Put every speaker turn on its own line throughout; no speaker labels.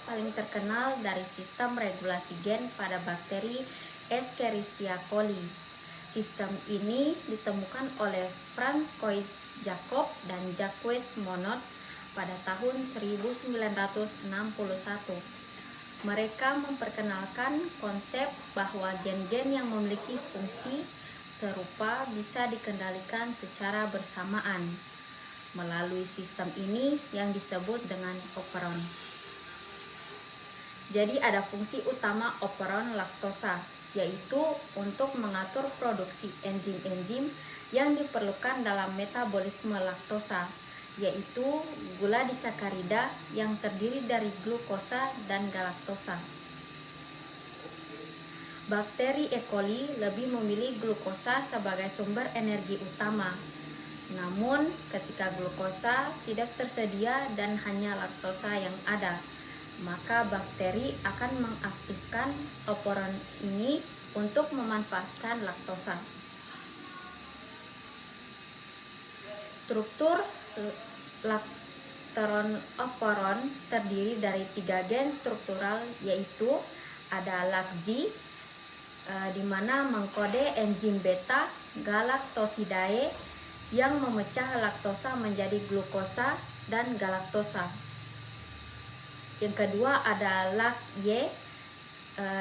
paling terkenal dari sistem regulasi gen pada bakteri Escherichia coli. Sistem ini ditemukan oleh Francois Jacob dan Jacques Monod pada tahun 1961. Mereka memperkenalkan konsep bahwa gen-gen yang memiliki fungsi serupa bisa dikendalikan secara bersamaan melalui sistem ini yang disebut dengan operon. Jadi ada fungsi utama operon laktosa, yaitu untuk mengatur produksi enzim-enzim yang diperlukan dalam metabolisme laktosa, yaitu gula disakarida yang terdiri dari glukosa dan galaktosa. Bakteri E. coli lebih memilih glukosa sebagai sumber energi utama. Namun, ketika glukosa tidak tersedia dan hanya laktosa yang ada, maka bakteri akan mengaktifkan operon ini untuk memanfaatkan laktosa. Struktur lakteron operon terdiri dari 3 gen struktural, yaitu ada LACZ, di mana mengkode enzim beta galaktosidae yang memecah laktosa menjadi glukosa dan galaktosa. Yang kedua ada LAC-Y,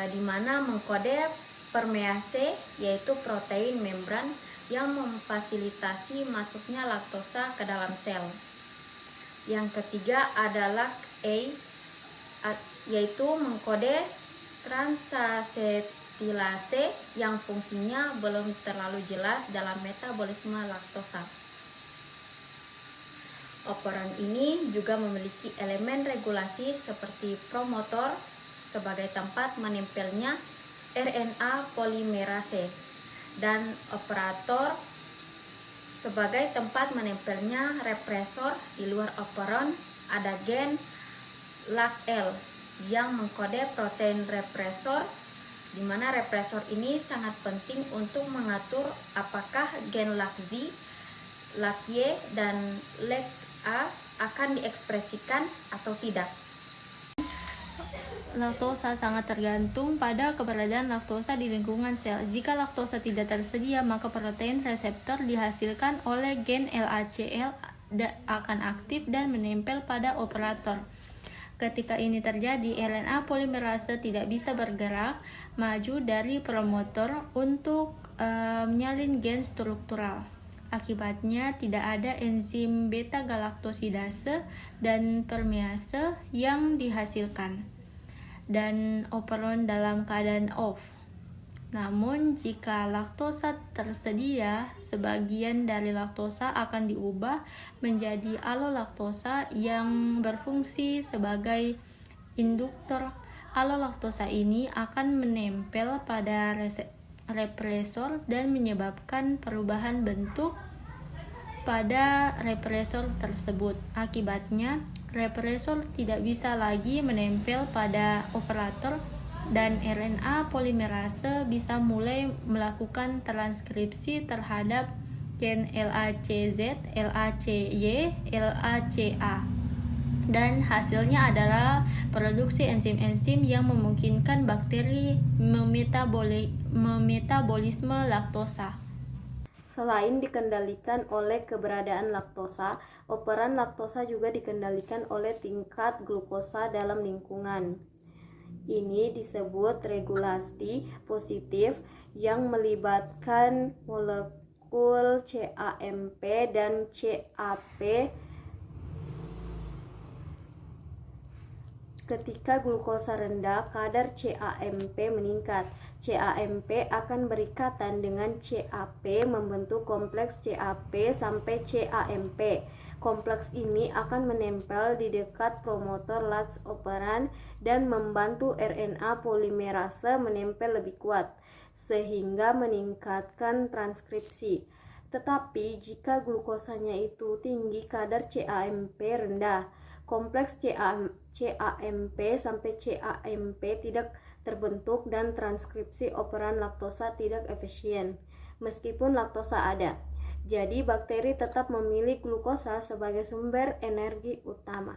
di mana mengkode permease, yaitu protein membran yang memfasilitasi masuknya laktosa ke dalam sel. Yang ketiga ada LAC-A, yaitu mengkode transacetilase yang fungsinya belum terlalu jelas dalam metabolisme laktosa. Operon ini juga memiliki elemen regulasi seperti promotor sebagai tempat menempelnya RNA polimerase dan operator sebagai tempat menempelnya represor. Di luar operon ada gen LAC-L yang mengkode protein represor, di mana represor ini sangat penting untuk mengatur apakah gen LAC-Z, LAC-Y, dan LAC-A akan diekspresikan atau tidak. Laktosa sangat tergantung pada keberadaan laktosa di lingkungan sel. Jika laktosa tidak tersedia, maka protein reseptor dihasilkan oleh gen LACL akan aktif dan menempel pada operator. Ketika ini terjadi, RNA polimerase tidak bisa bergerak maju dari promotor untuk menyalin gen struktural. Akibatnya tidak ada enzim beta galaktosidase dan permease yang dihasilkan, dan operon dalam keadaan off. Namun jika laktosa tersedia, sebagian dari laktosa akan diubah menjadi alolaktosa yang berfungsi sebagai induktor. Alolaktosa ini akan menempel pada represor dan menyebabkan perubahan bentuk pada represor tersebut. Akibatnya, represor tidak bisa lagi menempel pada operator dan RNA polimerase bisa mulai melakukan transkripsi terhadap gen LACZ, LACY, LACA. Dan hasilnya adalah produksi enzim-enzim yang memungkinkan bakteri memetabolisme laktosa. Selain dikendalikan oleh keberadaan laktosa, operan laktosa juga dikendalikan oleh tingkat glukosa dalam lingkungan. Ini disebut regulasi positif yang melibatkan molekul CAMP dan CAP. Ketika glukosa rendah, kadar CAMP meningkat. CAMP akan berikatan dengan CAP membentuk kompleks CAP sampai CAMP. Kompleks ini akan menempel di dekat promotor LAC operan dan membantu RNA polimerase menempel lebih kuat, sehingga meningkatkan transkripsi. Tetapi jika glukosanya itu tinggi, kadar CAMP rendah. Kompleks CAMP sampai CAMP tidak terbentuk dan transkripsi operan laktosa tidak efisien, meskipun laktosa ada. Jadi bakteri tetap memilih glukosa sebagai sumber energi utama.